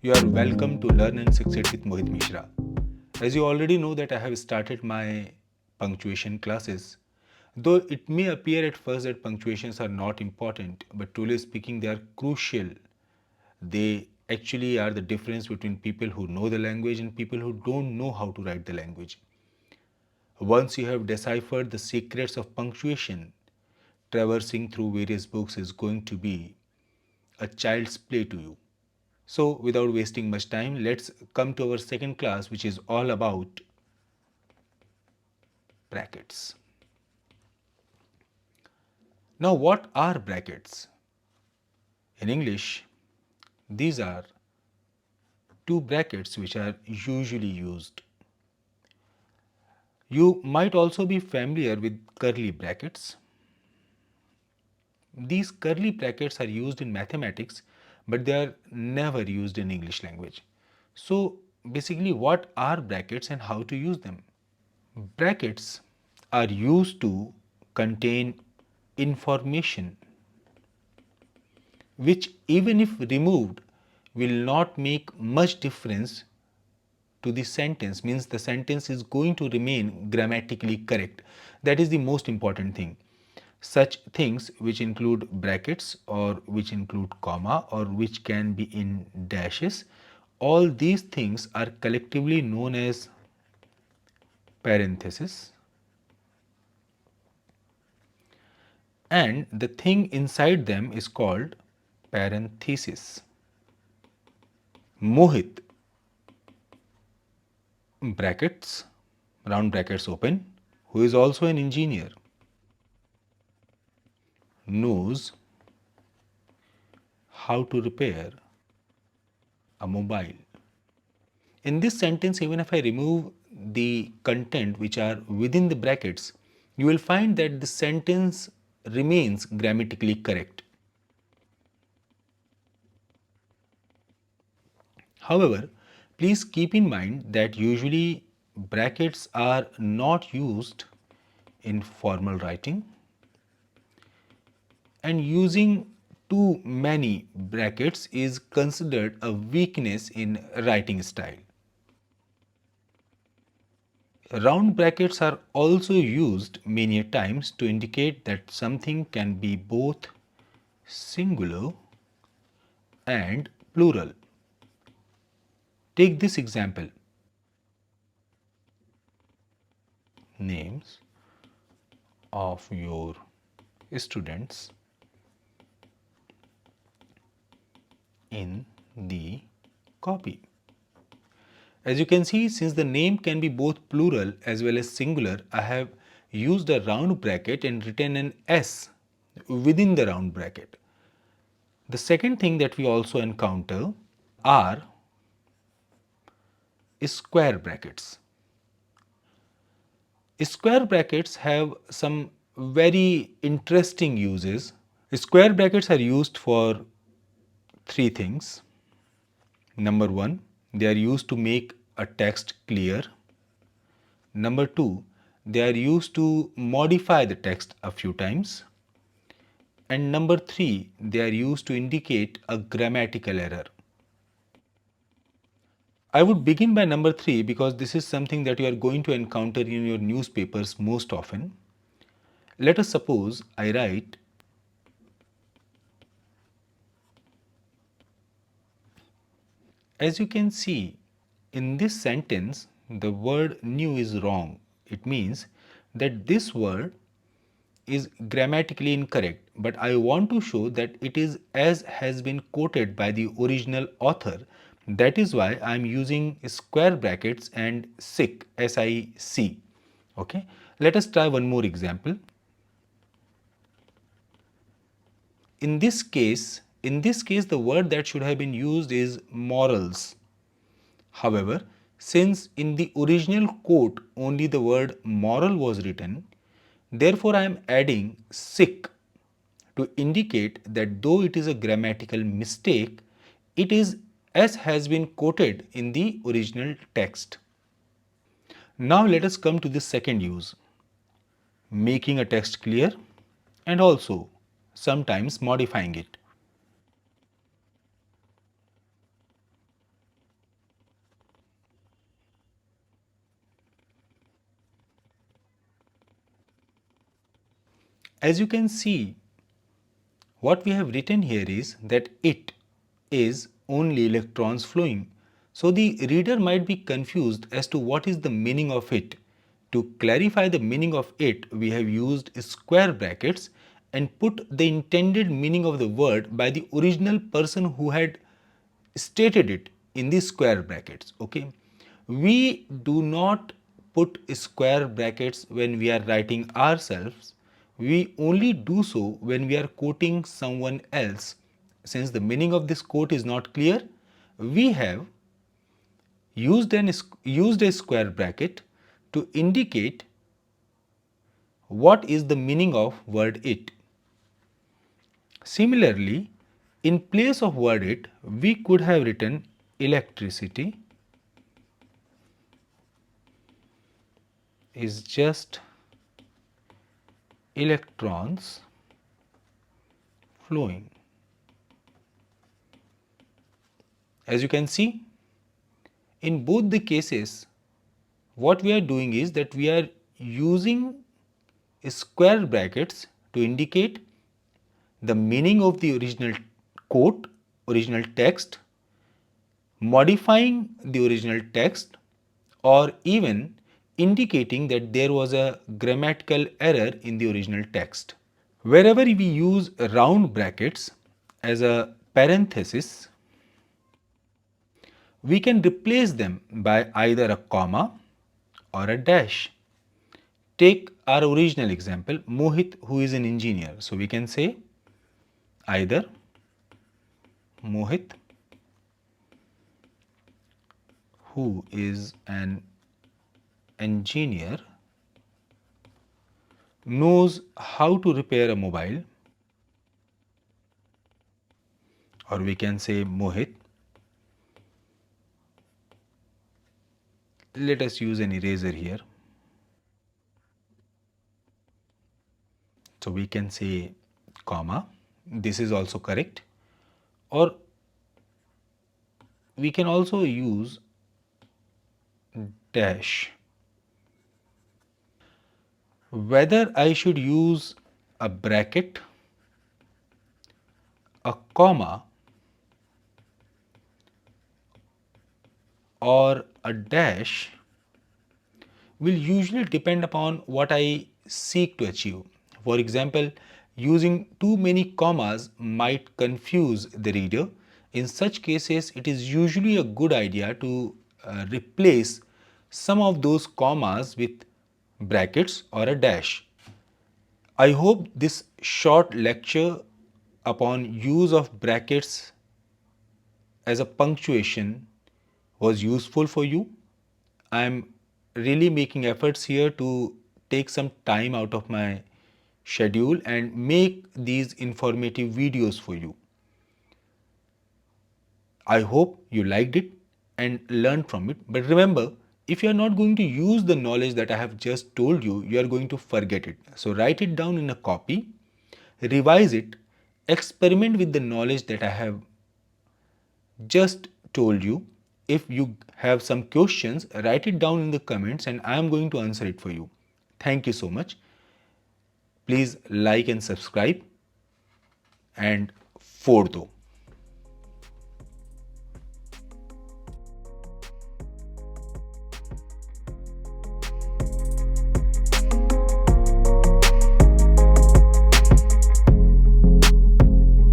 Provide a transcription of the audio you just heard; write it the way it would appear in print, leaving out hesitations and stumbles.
You are welcome to Learn and Succeed with Mohit Mishra. As you already know that I have started my punctuation classes. Though it may appear at first that punctuations are not important, but truly speaking they are crucial. They actually are the difference between people who know the language and people who don't know how to write the language. Once you have deciphered the secrets of punctuation, traversing through various books is going to be a child's play to you. So, without wasting much time, let's come to our second class, which is all about brackets. Now, what are brackets? In English, these are two brackets which are usually used. You might also be familiar with curly brackets. These curly brackets are used in mathematics, but they are never used in English language. So, basically, what are brackets and how to use them? Brackets are used to contain information which, even if removed, will not make much difference to the sentence, means the sentence is going to remain grammatically correct. That is the most important thing. Such things which include brackets or which include comma or which can be in dashes, all these things are collectively known as parenthesis, and the thing inside them is called parenthesis. Mohit, brackets, round brackets open, who is also an engineer, knows how to repair a mobile. In this sentence, even if I remove the content which are within the brackets, you will find that the sentence remains grammatically correct. However, please keep in mind that usually brackets are not used in formal writing, and using too many brackets is considered a weakness in writing style. Round brackets are also used many times to indicate that something can be both singular and plural. Take this example. Names of your students in the copy. As you can see, since the name can be both plural as well as singular, I have used a round bracket and written an S within the round bracket. The second thing that we also encounter are square brackets. Square brackets have some very interesting uses. Square brackets are used for three things. Number one, they are used to make a text clear. Number two, they are used to modify the text a few times. And number three, they are used to indicate a grammatical error. I would begin by number three because this is something that you are going to encounter in your newspapers most often. Let us suppose I write as you can see in this sentence, the word new is wrong. It means that this word is grammatically incorrect, but I want to show that it is as has been quoted by the original author. That is why I am using square brackets and sic, S-I-C. Okay, let us try one more example. In this case, the word that should have been used is morals. However, since in the original quote only the word moral was written, therefore I am adding sick to indicate that though it is a grammatical mistake, it is as has been quoted in the original text. Now let us come to the second use, making a text clear and also sometimes modifying it. As you can see, what we have written here is that it is only electrons flowing. So the reader might be confused as to what is the meaning of it. To clarify the meaning of it, we have used square brackets and put the intended meaning of the word by the original person who had stated it in the square brackets. Okay, we do not put square brackets when we are writing ourselves. We only do so when we are quoting someone else. Since the meaning of this quote is not clear, we have used a square bracket to indicate what is the meaning of word it. Similarly, in place of word it, we could have written electricity is just electrons flowing. As you can see, in both the cases, what we are doing is that we are using square brackets to indicate the meaning of the original quote, original text, modifying the original text, or even indicating that there was a grammatical error in the original text. Wherever we use round brackets as a parenthesis, we can replace them by either a comma or a dash. Take our original example, Mohit, who is an engineer. So we can say either Mohit, who is an engineer, knows how to repair a mobile, or we can say Mohit. Let us use an eraser here. So we can say comma, this is also correct, or we can also use dash. Whether I should use a bracket, a comma, or a dash will usually depend upon what I seek to achieve. For example, using too many commas might confuse the reader. In such cases, it is usually a good idea to replace some of those commas with brackets or a dash. I hope this short lecture upon use of brackets as a punctuation was useful for you. I am really making efforts here to take some time out of my schedule and make these informative videos for you. I hope you liked it and learned from it. But remember, if you are not going to use the knowledge that I have just told you, you are going to forget it. So write it down in a copy, revise it, experiment with the knowledge that I have just told you. If you have some questions, write it down in the comments and I am going to answer it for you. Thank you so much. Please like and subscribe, and for do.